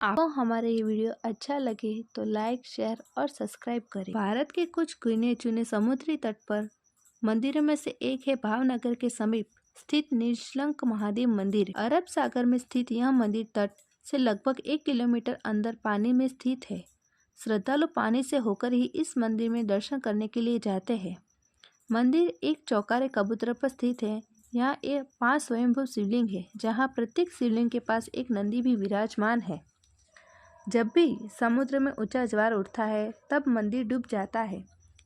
आपको हमारा ये वीडियो अच्छा लगे तो लाइक, शेयर और सब्सक्राइब करें। भारत के कुछ गिने चुने समुद्री तट पर मंदिरों में से एक है भावनगर के समीप स्थित निशंक महादेव मंदिर। अरब सागर में स्थित यह मंदिर तट से लगभग 1 किलोमीटर अंदर पानी में स्थित है। श्रद्धालु पानी से होकर ही इस मंदिर में दर्शन करने के लिए जाते हैं। मंदिर एक चौकारे कबूतर पर स्थित है। यहाँ 5 स्वयंभू शिवलिंग है, जहाँ प्रत्येक शिवलिंग के पास एक नंदी भी विराजमान है। जब भी समुद्र में ऊंचा ज्वार उठता है तब मंदिर डूब जाता है।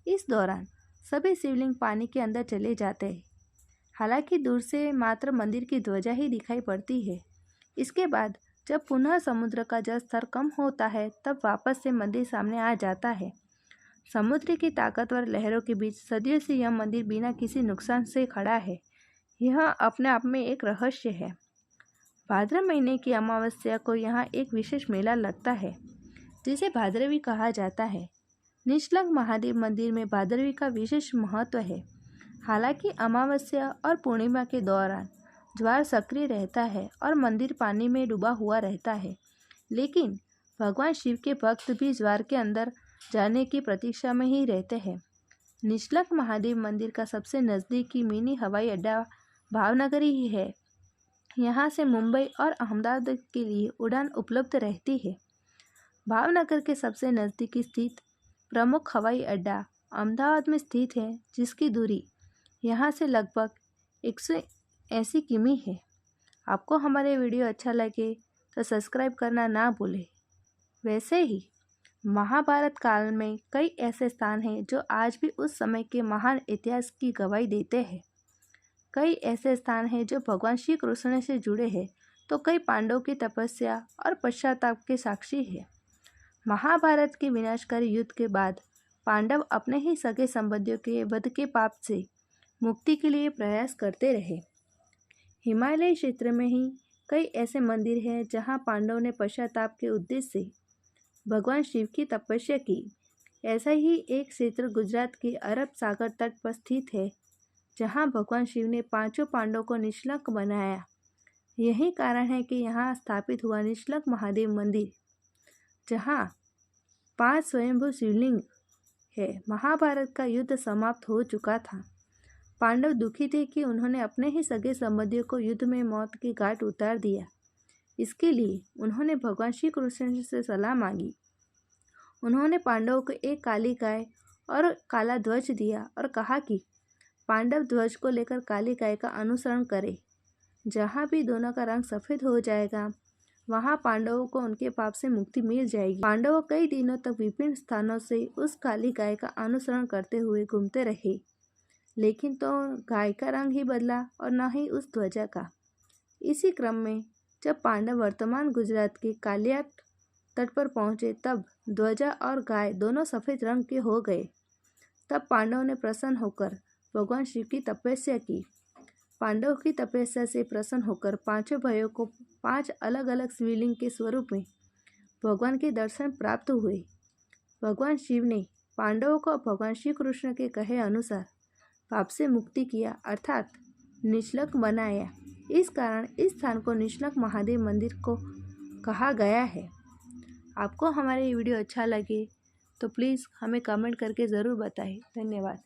इस दौरान सभी शिवलिंग पानी के अंदर चले जाते हैं। हालांकि दूर से मात्र मंदिर की ध्वजा ही दिखाई पड़ती है। इसके बाद जब पुनः समुद्र का जल स्तर कम होता है तब वापस से मंदिर सामने आ जाता है। समुद्र की ताकतवर लहरों के बीच सदियों से यह मंदिर बिना किसी नुकसान से खड़ा है। यह अपने आप में एक रहस्य है। भाद्र महीने की अमावस्या को यहाँ एक विशेष मेला लगता है, जिसे भाद्रवी कहा जाता है। निशंक महादेव मंदिर में भाद्रवी का विशेष महत्व है। हालांकि अमावस्या और पूर्णिमा के दौरान ज्वार सक्रिय रहता है और मंदिर पानी में डूबा हुआ रहता है, लेकिन भगवान शिव के भक्त भी ज्वार के अंदर जाने की प्रतीक्षा में ही रहते हैं। निशंक महादेव मंदिर का सबसे नज़दीकी मिनी हवाई अड्डा भावनगर ही है। यहाँ से मुंबई और अहमदाबाद के लिए उड़ान उपलब्ध रहती है। भावनगर के सबसे नज़दीकी स्थित प्रमुख हवाई अड्डा अहमदाबाद में स्थित है, जिसकी दूरी यहाँ से लगभग 180 किमी है। आपको हमारे वीडियो अच्छा लगे तो सब्सक्राइब करना ना भूलें। वैसे ही महाभारत काल में कई ऐसे स्थान हैं जो आज भी उस समय के महान इतिहास की गवाही देते हैं। कई ऐसे स्थान हैं जो भगवान श्री कृष्ण से जुड़े हैं, तो कई पांडवों की तपस्या और पश्चाताप के साक्षी है। महाभारत के विनाशकारी युद्ध के बाद पांडव अपने ही सगे संबंधियों के वध के पाप से मुक्ति के लिए प्रयास करते रहे। हिमालय क्षेत्र में ही कई ऐसे मंदिर हैं जहां पांडवों ने पश्चाताप के उद्देश्य से भगवान शिव की तपस्या की। ऐसा ही एक क्षेत्र गुजरात के अरब सागर तट पर स्थित है, जहां भगवान शिव ने 5 पांडवों को निशंक बनाया। यही कारण है कि यहाँ स्थापित हुआ निशंक महादेव मंदिर, जहां 5 स्वयंभू शिवलिंग है। महाभारत का युद्ध समाप्त हो चुका था। पांडव दुखी थे कि उन्होंने अपने ही सगे संबंधियों को युद्ध में मौत की घाट उतार दिया। इसके लिए उन्होंने भगवान श्री कृष्ण से सलाह मांगी। उन्होंने पांडवों को एक काली गाय और काला ध्वज दिया और कहा कि पांडव ध्वज को लेकर काली गाय का अनुसरण करें। जहाँ भी दोनों का रंग सफ़ेद हो जाएगा, वहाँ पांडवों को उनके पाप से मुक्ति मिल जाएगी। पांडव कई दिनों तक विभिन्न स्थानों से उस काली गाय का अनुसरण करते हुए घूमते रहे, लेकिन तो गाय का रंग ही बदला और न ही उस ध्वजा का। इसी क्रम में जब पांडव वर्तमान गुजरात के कालियाट तट पर पहुँचे, तब ध्वजा और गाय दोनों सफ़ेद रंग के हो गए। तब पांडवों ने प्रसन्न होकर भगवान शिव की तपस्या की। पांडवों की तपस्या से प्रसन्न होकर 5 भाइयों को 5 अलग अलग शिवलिंग के स्वरूप में भगवान के दर्शन प्राप्त हुए। भगवान शिव ने पांडवों को भगवान श्री कृष्ण के कहे अनुसार पाप से मुक्ति किया, अर्थात निशंक बनाया। इस कारण इस स्थान को निशंक महादेव मंदिर को कहा गया है। आपको हमारे ये वीडियो अच्छा लगे तो प्लीज़ हमें कमेंट करके ज़रूर बताएं। धन्यवाद।